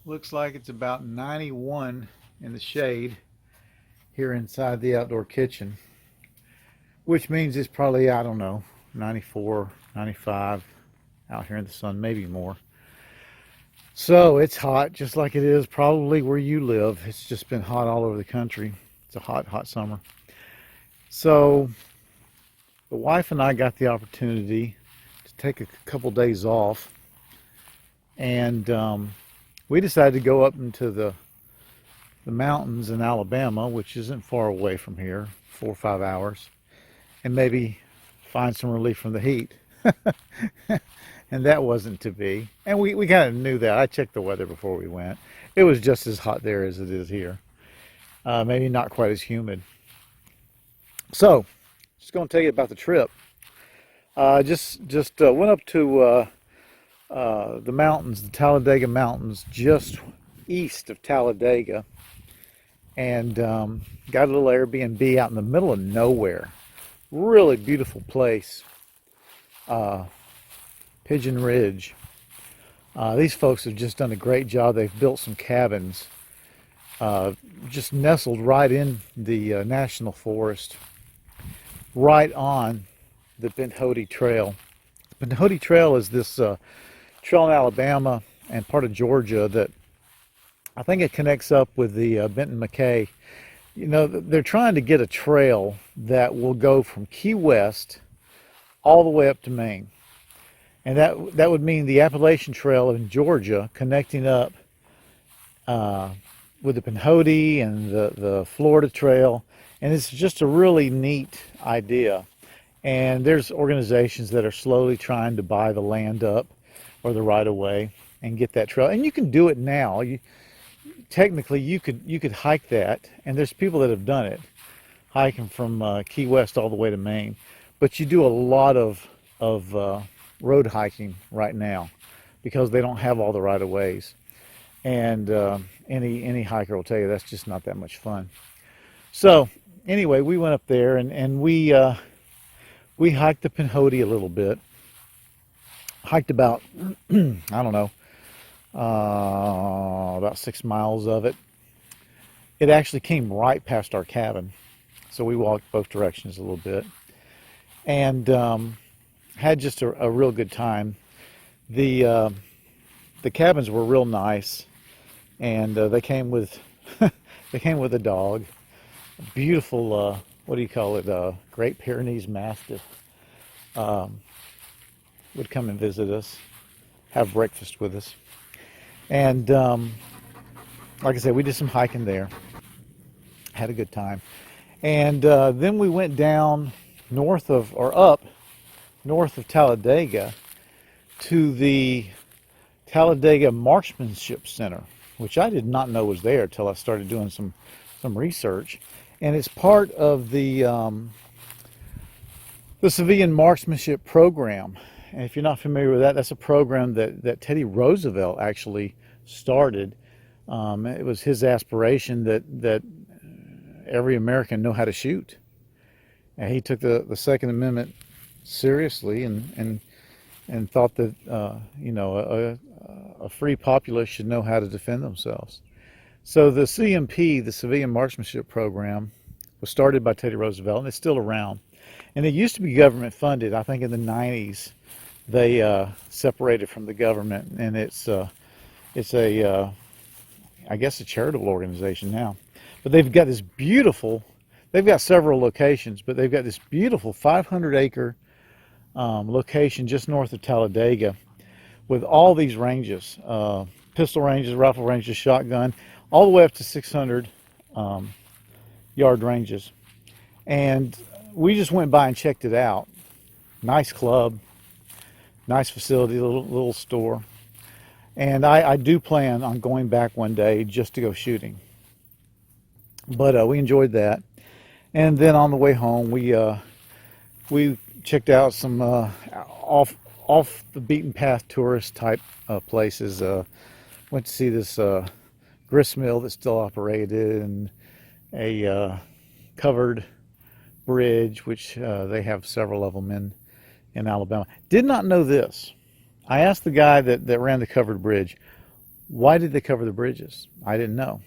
Looks like it's about 91 in the shade here inside the outdoor kitchen, which means it's probably, I don't know, 94, 95 out here in the sun, maybe more. So it's hot, just like it is probably where you live. It's just been hot all over the country. It's a hot, hot summer. So the wife and I got the opportunity to take a couple days off, and we decided to go up into the mountains in Alabama, which isn't far away from here, 4 or 5 hours, and maybe find some relief from the heat. And that wasn't to be. And we kind of knew that. I checked the weather before we went. It was just as hot there as it is here. Maybe not quite as humid. So, just going to tell you about the trip. Just went up to the mountains, the Talladega Mountains, just east of Talladega, and got a little Airbnb out in the middle of nowhere. Really beautiful place. Pigeon Ridge. These folks have just done a great job. They've built some cabins just nestled right in the national forest, right on the Benhody Trail. The Benhody Trail is this trail in Alabama and part of Georgia that I think it connects up with the Benton McKay. You know, they're trying to get a trail that will go from Key West all the way up to Maine. And that would mean the Appalachian Trail in Georgia connecting up with the Benhody and the Florida Trail. And it's just a really neat idea. And there's organizations that are slowly trying to buy the land up or the right of way and get that trail. And you can do it now. Technically, you could hike that, and there's people that have done it, hiking from Key West all the way to Maine. But you do a lot of road hiking right now because they don't have all the right of ways, and any hiker will tell you that's just not that much fun. So anyway, we went up there and we hiked the Benhody a little bit. Hiked about I don't know, about 6 miles of it. It actually came right past our cabin, so we walked both directions a little bit, and had just a real good time. The cabins were real nice, and they came with they came with a dog, a beautiful what do you call it? Great Pyrenees Mastiff. Would come and visit us, have breakfast with us, and like I said, we did some hiking there. Had a good time, and then we went down north of Talladega to the Talladega Marksmanship Center, which I did not know was there till I started doing some research. And it's part of the civilian marksmanship program. And if you're not familiar with that, that's a program that Teddy Roosevelt actually started. It was his aspiration that every American know how to shoot. And he took the Second Amendment seriously and thought that a free populace should know how to defend themselves. So the CMP, the Civilian Marksmanship Program, was started by Teddy Roosevelt, and it's still around. And it used to be government funded. I think in the 90s they separated from the government, and it's a I guess a charitable organization now. But they've got this beautiful. They've got several locations, but they've got this beautiful 500-acre location just north of Talladega with all these ranges, pistol ranges, rifle ranges, shotgun, all the way up to 600 yard ranges. And we just went by and checked it out. Nice club, nice facility, little store. And I do plan on going back one day just to go shooting. But we enjoyed that. And then on the way home, we checked out some off the beaten path tourist type places. Went to see this grist mill that still operated, and a covered bridge, which they have several of them in Alabama. Did not know this. I asked the guy that ran the covered bridge, Why did they cover the bridges? I didn't know.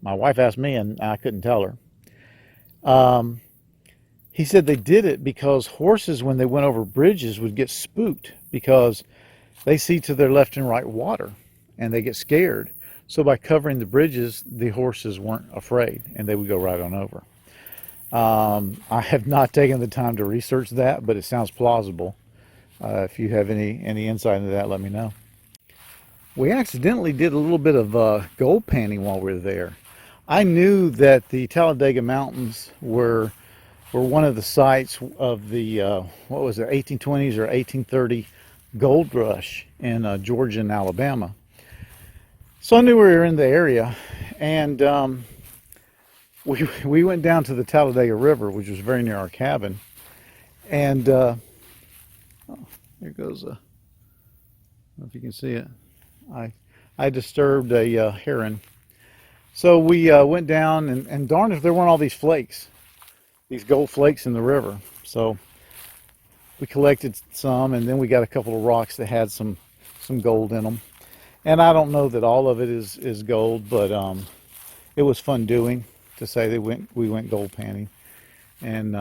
My wife asked me and I couldn't tell her. He said they did it because horses, when they went over bridges, would get spooked because they see to their left and right water and they get scared. So by covering the bridges, the horses weren't afraid and they would go right on over. I have not taken the time to research that, but it sounds plausible. If you have any insight into that, let me know. We accidentally did a little bit of gold panning while we were there. I knew that the Talladega Mountains were one of the sites of the, what was it, 1820s or 1830 gold rush in Georgia and Alabama. So I knew we were in the area, and we went down to the Talladega River, which was very near our cabin, and oh, there goes a, I don't know if you can see it. I disturbed a heron. So we went down, and darn if there weren't all these flakes, these gold flakes in the river. So we collected some, and then we got a couple of rocks that had some gold in them. And I don't know that all of it is gold, but it was fun doing, to say that we went gold panning. And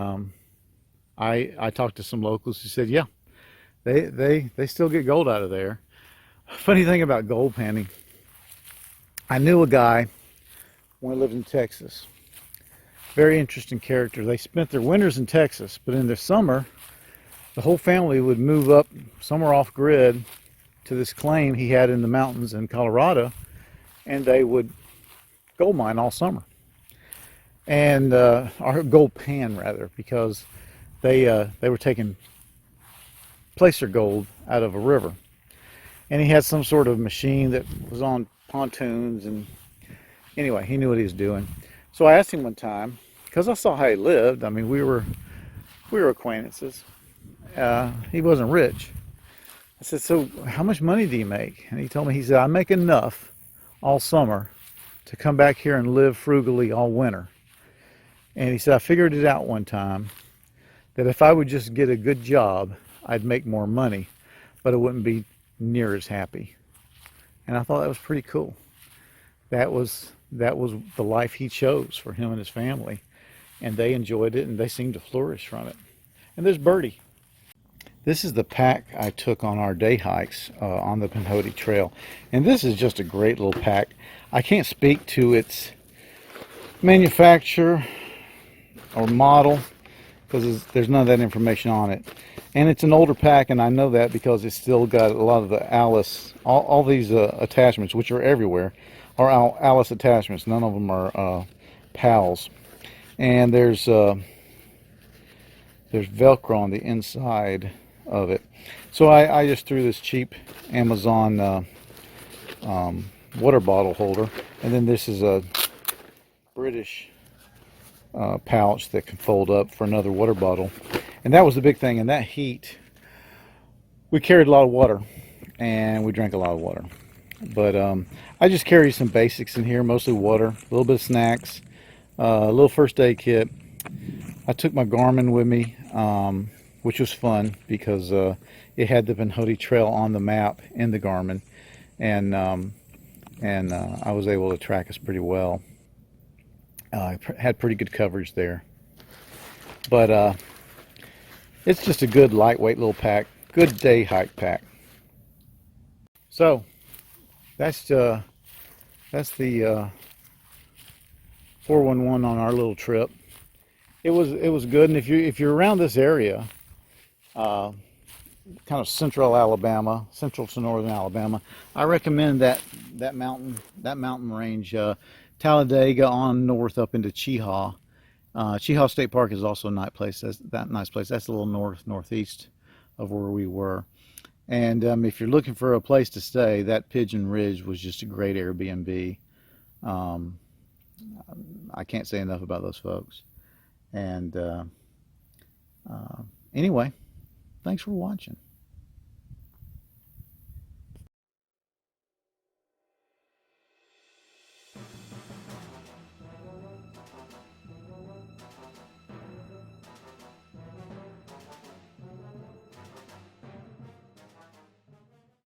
I talked to some locals who said, yeah, they still get gold out of there. Funny thing about gold panning, I knew a guy when I lived in Texas. Very interesting character. They spent their winters in Texas, but in their summer, the whole family would move up somewhere off grid to this claim he had in the mountains in Colorado, and they would gold mine all summer. And or gold pan rather, because they were taking placer gold out of a river. And he had some sort of machine that was on pontoons, and anyway, he knew what he was doing. So I asked him one time, because I saw how he lived. I mean, we were acquaintances. He wasn't rich. I said, so how much money do you make? And he told me, he said, I make enough all summer to come back here and live frugally all winter. And he said, I figured it out one time that if I would just get a good job, I'd make more money, but I wouldn't be near as happy. And I thought that was pretty cool. That was the life he chose for him and his family, and they enjoyed it, and they seemed to flourish from it. And there's Birdie. This is the pack I took on our day hikes on the Pinhoti Trail, and this is just a great little pack. I can't speak to its manufacturer or model because there's none of that information on it. And it's an older pack, and I know that because it's still got a lot of the Alice, all these attachments, which are everywhere, are Alice attachments. None of them are PALs. And there's Velcro on the inside of it. So I just threw this cheap Amazon water bottle holder, and then this is a British pouch that can fold up for another water bottle. And that was the big thing. In that heat, we carried a lot of water, and we drank a lot of water. But I just carried some basics in here, mostly water, a little bit of snacks, a little first aid kit. I took my Garmin with me, which was fun because it had the Pinhoti Trail on the map in the Garmin, and I was able to track us pretty well. I had pretty good coverage there. But it's just a good lightweight little pack, good day hike pack. So that's the 411 on our little trip. It was good, and if you're around this area, kind of central Alabama, central to northern Alabama, I recommend that mountain range, Talladega on north up into Cheaha. Cheaha State Park is also a nice place. That's a little northeast of where we were. And if you're looking for a place to stay, that Pigeon Ridge was just a great Airbnb. I can't say enough about those folks. And anyway, thanks for watching.